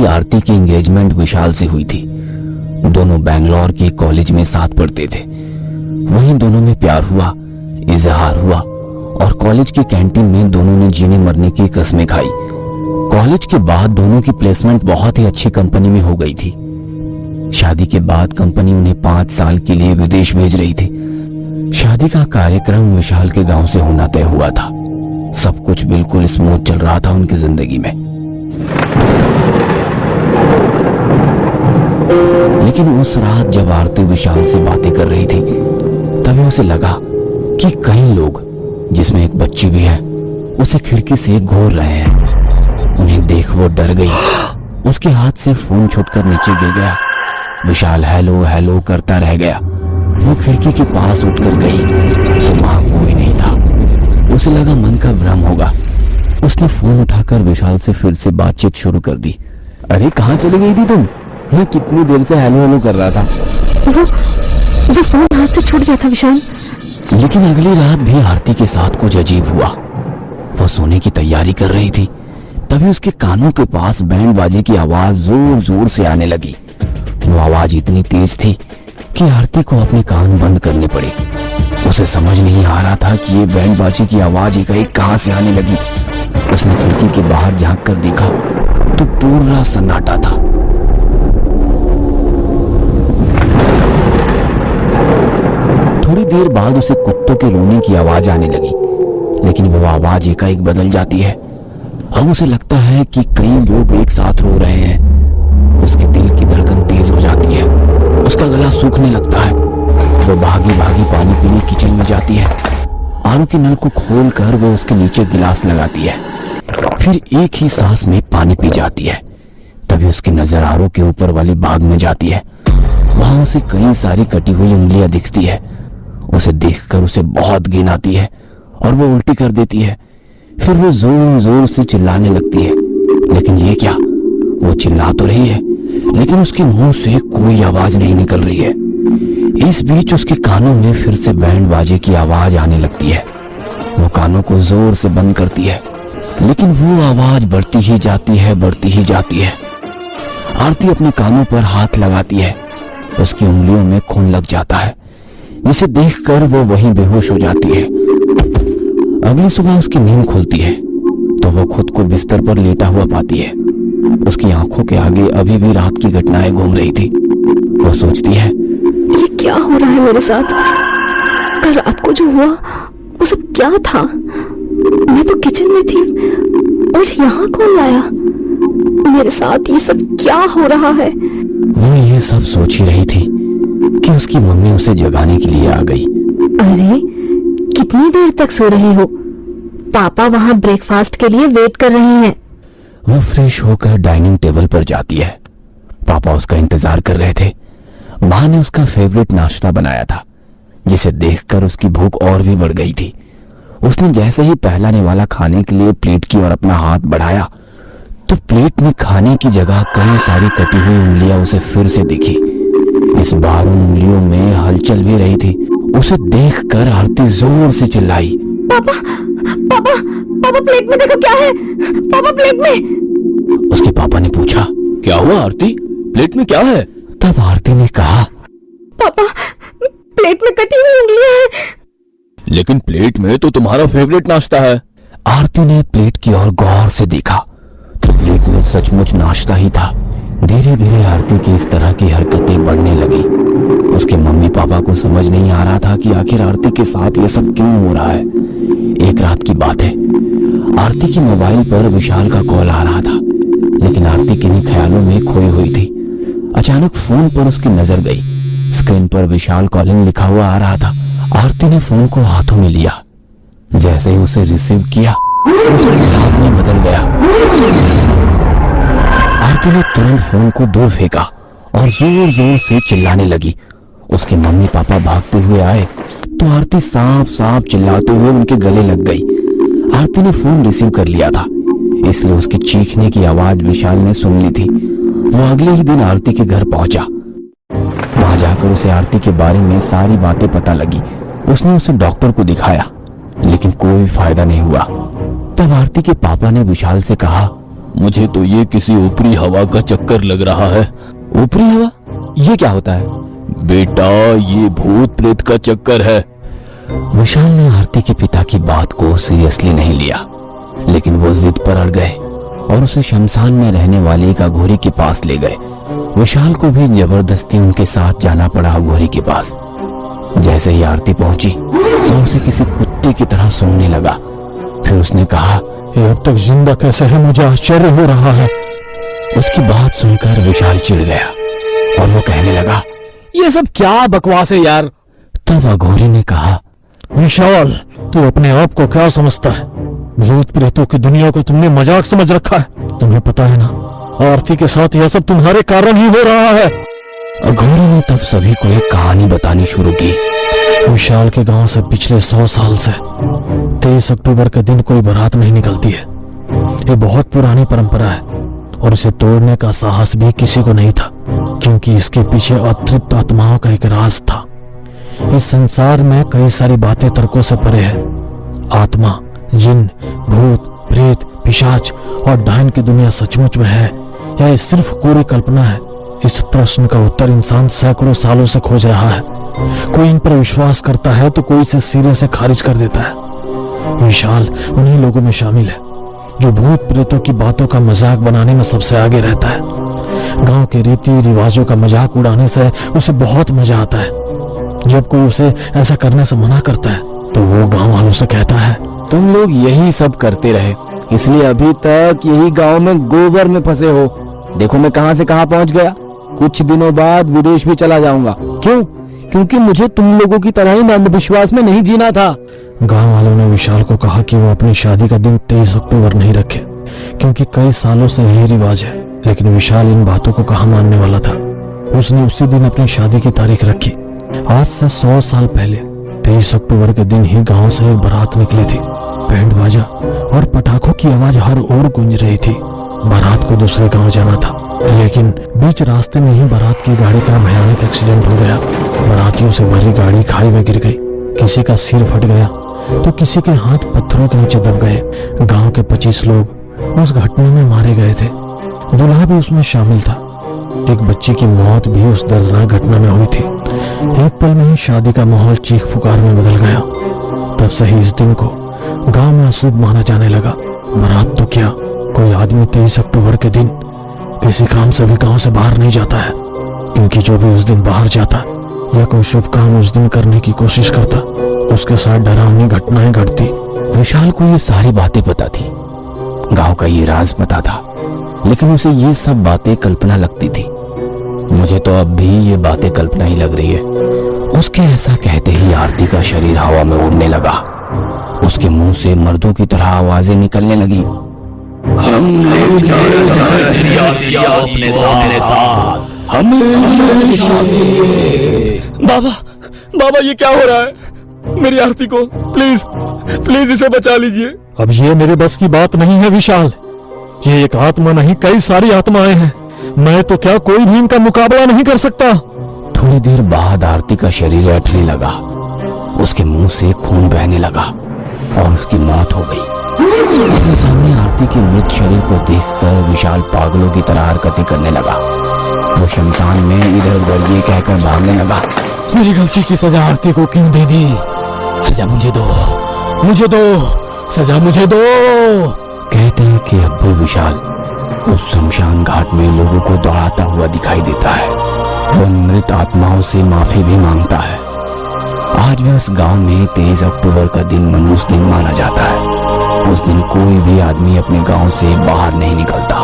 आरती की एंगेजमेंट विशाल से हुई थी। दोनों बैंगलोर के कॉलेज में साथ पढ़ते थे। वहीं दोनों में प्यार हुआ, इजहार हुआ और कॉलेज की कैंटीन में दोनों ने जीने मरने की कस्में खाई। कॉलेज के बाद दोनों की प्लेसमेंट बहुत ही अच्छी कंपनी में हो गई थी। शादी के बाद कंपनी उन्हें 5 साल के लिए विदेश भेज रही थी। शादी का कार्यक्रम विशाल के गांव से होना तय हुआ था। सब कुछ बिल्कुल स्मूथ चल रहा था उनकी जिंदगी में। लेकिन उस रात जब आरती विशाल से बातें कर रही थी, तभी उसे लगा कि कई लोग, जिसमें एक बच्ची भी है, उसे खिड़की से घूर रहे हैं। उन्हें देख वो डर गई। उसके हाथ से फोन छूटकर नीचे गिर गया। विशाल हेलो हेलो करता रह गया। वो खिड़की के पास उठकर गई तो वहां कोई नहीं था। उसे लगा मन का भ्रम होगा। उसने फोन उठाकर विशाल से फिर से बातचीत शुरू कर दी। अरे कहाँ चली गई थी तुम? मैं कितनी देर से हेलो हेलो कर रहा था। वो फोन हाथ से छूट गया था विशाल। लेकिन अगली रात भी आरती के साथ कुछ अजीब हुआ। वो सोने की तैयारी कर रही थी, तभी उसके कानों के पास बैंड बाजे की आवाज जोर जोर से आने लगी। वो आवाज इतनी तेज थी कि आरती को अपने कान बंद करने पड़े। उसे समझ नहीं आ रहा था कि ये बैंड बाजे की आवाज एकाएक कहां से आने लगी। उसने खिड़की के बाहर झांक कर देखा तो पूरा सन्नाटा था। थोड़ी देर बाद उसे कुत्तों के रोने की आवाज आने लगी, लेकिन वो आवाज एकाएक बदल जाती है। अब उसे लगता है कि कई लोग एक साथ रो रहे हैं। उसके दिल की धड़कन तेज हो जाती है। उसका गला सूखने लगता है। वो भागी भागी पानी पीने किचन में जाती है। आरू के नल को खोल कर वो उसके नीचे गिलास लगाती है, फिर एक ही सांस में पानी पी जाती है। तभी उसकी नजर आरू के ऊपर वाले भाग में जाती है। वहां उसे कई सारी कटी हुई उंगलियां दिखती है। उसे देखकर उसे बहुत घिन आती है और वो उल्टी कर देती है। फिर वो जोर जोर से चिल्लाने लगती है। लेकिन ये क्या, वो चिल्ला तो रही है लेकिन उसके मुंह से कोई आवाज नहीं निकल रही है। इस बीच उसके कानों में फिर से बैंड बाजे की आवाज आने लगती है। वो कानों को जोर से बंद करती है, लेकिन वो आवाज बढ़ती ही जाती है, बढ़ती ही जाती है। आरती अपने कानों पर हाथ लगाती है। उसकी उंगलियों में खून लग जाता है, जिसे देखकर वो वहीं बेहोश हो जाती है। अगली सुबह उसकी नींद खुलती है तो वो खुद को बिस्तर पर लेटा हुआ पाती है। उसकी आंखों के आगे अभी भी रात की घटनाएं घूम रही थी। वो सोचती है, ये क्या हो रहा है मेरे साथ? कल रात को जो हुआ वो सब क्या था? मैं तो किचन में थी, मुझे यहाँ कौन लाया? मेरे साथ ये सब क्या हो रहा है? वो ये सब सोच ही रही थी कि उसकी मम्मी उसे जगाने के लिए आ गई। अरे कितनी देर तक सो रहे हो? पापा वहाँ ब्रेकफास्ट के लिए वेट कर रहे हैं। वो फ्रेश होकर डाइनिंग टेबल पर जाती है। पापा उसका इंतजार कर रहे थे। माँ ने उसका फेवरेट नाश्ता बनाया था, जिसे देखकर उसकी भूख और भी बढ़ गई थी। उसने जैसे ही पहला निवाला खाने के लिए प्लेट की ओर अपना हाथ बढ़ाया तो प्लेट में खाने की जगह कई सारी कटी हुई उंगलियां उसे फिर से दिखी। इस बार उन उंगलियों में हलचल भी रही थी। उसे देखकर आरती जोर से चिल्लाई, पापा पापा पापा प्लेट में देखो क्या है? पापा प्लेट में। उसके पापा ने पूछा, क्या हुआ आरती, प्लेट में क्या है? तब आरती ने कहा, पापा प्लेट में कटी हुई उंगलियां हैं। लेकिन प्लेट में तो तुम्हारा फेवरेट नाश्ता है। आरती ने प्लेट की ओर गौर से देखा तो प्लेट में सचमुच नाश्ता ही था। धीरे धीरे आरती की इस तरह की हरकतें बढ़ने लगी। उसके मम्मी पापा को समझ नहीं आ रहा था कि आखिर आरती के साथ ये सब क्यों हो रहा है। एक रात की बात है, आरती की मोबाइल पर विशाल का कॉल आ रहा था, लेकिन आरती किन्हीं ख्यालों में खोई हुई थी। अचानक फोन पर उसकी नजर गई। स्क्रीन पर विशाल कॉलिंग लिखा हुआ आ रहा था। आरती ने फोन को हाथों में लिया। जैसे ही उसे रिसीव किया, उसका हाथ में बदल गया। आरती ने तुरंत फोन को दूर फेंका और जोर जोर से चिल्लाने लगी। उसके मम्मी पापा भागते हुए आए तो आरती साफ साफ चिल्लाते हुए उनके गले लग गई। आरती ने फोन रिसीव कर लिया था, इसलिए उसके चीखने की आवाज विशाल ने सुन ली थी। वो अगले ही दिन आरती के घर पहुंचा। वहां जाकर उसे आरती के बारे में सारी बातें पता लगी। उसने उसे डॉक्टर को दिखाया, लेकिन कोई फायदा नहीं हुआ। तब आरती के पापा ने विशाल से कहा, मुझे तो ये किसी ऊपरी हवा का चक्कर लग रहा है। ऊपरी हवा? ये क्या होता है? बेटा, ये भूत प्रेत का चक्कर है। विशाल ने आरती के पिता की बात को सीरियसली नहीं लिया, लेकिन वो जिद पर अड़ गए और उसे शमशान में रहने वाले एक अघोरी के पास ले गए। विशाल को भी जबरदस्ती उनके साथ जाना पड़ा अघोरी के पास। जैसे ही आरती पहुंची, वो उसे किसी कुत्ते की तरह सूंघने लगा। फिर उसने कहा, ये अब तक जिंदा कैसे है, मुझे आश्चर्य हो रहा है। उसकी बात सुनकर विशाल चिढ़ गया और वो कहने लगा, ये सब क्या बकवास है यार। तब अघोरी ने कहा, विशाल, तू अपने आप को क्या समझता है? भूत प्रेतों की दुनिया को तुमने मजाक समझ रखा है। तुम्हें पता है ना, आरती के साथ यह सब तुम्हारे कारण ही हो रहा है। अघोरी ने तब सभी को एक कहानी बतानी शुरू की। विशाल के गांव से पिछले 100 साल से 23 अक्टूबर के दिन कोई बारात नहीं निकलती है। ये बहुत पुरानी परंपरा है और इसे तोड़ने का साहस भी किसी को नहीं था, क्योंकि इसके पीछे अतृप्त आत्माओं का एक राज था। इस संसार में कई सारी बातें तर्कों से परे है। आत्मा, जिन, भूत, प्रेत, पिशाच और डायन की दुनिया सचमुच में है या ये सिर्फ कोरी कल्पना है? इस प्रश्न का उत्तर इंसान सैकड़ों सालों से खोज रहा है। कोई इन पर विश्वास करता है तो कोई इसे सिरे से खारिज कर देता है। विशाल उन्हीं लोगों में शामिल है जो भूत प्रेतों की बातों का मजाक बनाने में सबसे आगे रहता है। गांव के रीति रिवाजों का मजाक उड़ाने से उसे बहुत मजा आता है। जब कोई उसे ऐसा करने से मना करता है तो वो गांव वालों से कहता है, तुम लोग यही सब करते रहे, इसलिए अभी तक यही गांव में गोबर में फंसे हो। देखो मैं कहां से कहां पहुंच गया। कुछ दिनों बाद विदेश भी चला जाऊंगा। क्यों? क्योंकि मुझे तुम लोगों की तरह ही अंधविश्वास में नहीं जीना था। गांव वालों ने विशाल को कहा कि वो अपनी शादी का दिन 23 अक्टूबर नहीं रखे, क्योंकि कई सालों से यही रिवाज है। लेकिन विशाल इन बातों को कहाँ मानने वाला था। उसने उसी दिन अपनी शादी की तारीख रखी। आज से 100 साल पहले 23 अक्टूबर के दिन ही गांव से एक बारात निकली थी। बैंड बाजा और पटाखों की आवाज हर ओर गूंज रही थी। बारात को दूसरे गांव जाना था, लेकिन बीच रास्ते में ही बारात की गाड़ी का भयानक एक्सीडेंट हो गया। बारातियों से भरी गाड़ी खाई में गिर गई। किसी का सिर फट गया तो किसी के हाथ पत्थरों के नीचे दब गए। गांव के 25 लोग उस घटना में मारे गए थे। दूल्हा भी उसमें शामिल था। एक बच्ची की मौत भी उस दर्दनाक घटना में हुई थी। एक पल में ही शादी का माहौल चीख पुकार में बदल गया। तब से ही इस दिन को गांव में अशुभ माना जाने लगा। बारात तो क्या, कोई आदमी 23 अक्टूबर के दिन किसी काम से भी गांव से बाहर नहीं जाता है, क्योंकि जो भी उस दिन बाहर जाता या कोई शुभ काम उस दिन करने की कोशिश करता, उसके साथ डरावनी घटनाएं घटती। विशाल को ये सारी बातें पता थी, गांव का ये राज पता था, लेकिन उसे ये सब बातें कल्पना लगती थी। मुझे तो अब भी ये बातें कल्पना ही लग रही है। उसके ऐसा कहते ही आरती का शरीर हवा में उड़ने लगा। उसके मुंह से मर्दों की तरह आवाजें निकलने लगी। हम ले जाए अपने साथ, बाबा, बाबा ये क्या हो रहा है? मेरी आरती को प्लीज प्लीज इसे बचा लीजिए। अब ये मेरे बस की बात नहीं है विशाल। ये एक आत्मा नहीं, कई सारी आत्माएं हैं। मैं तो क्या, कोई भी इनका मुकाबला नहीं कर सकता। थोड़ी देर बाद आरती का शरीर ऐंठने लगा। उसके मुंह से खून बहने लगा और उसकी मौत हो गई। अपने सामने आरती के मृत शरीर को देखकर विशाल पागलों की तरह हरकतें करने लगा। वो शमशान में इधर उधर ये कहकर भागने लगा, मेरी गलती की सजा आरती को क्यों दे दी? सजा मुझे दो, मुझे दो, सजा मुझे दो। कहते हैं कि अब भी विशाल उस शमशान घाट में लोगों को दौड़ाता हुआ दिखाई देता है। वो मृत आत्माओं से माफी भी मांगता है। आज भी उस गांव में 23 अक्टूबर का दिन मनहूस दिन माना जाता है। उस दिन कोई भी आदमी अपने गांव से बाहर नहीं निकलता।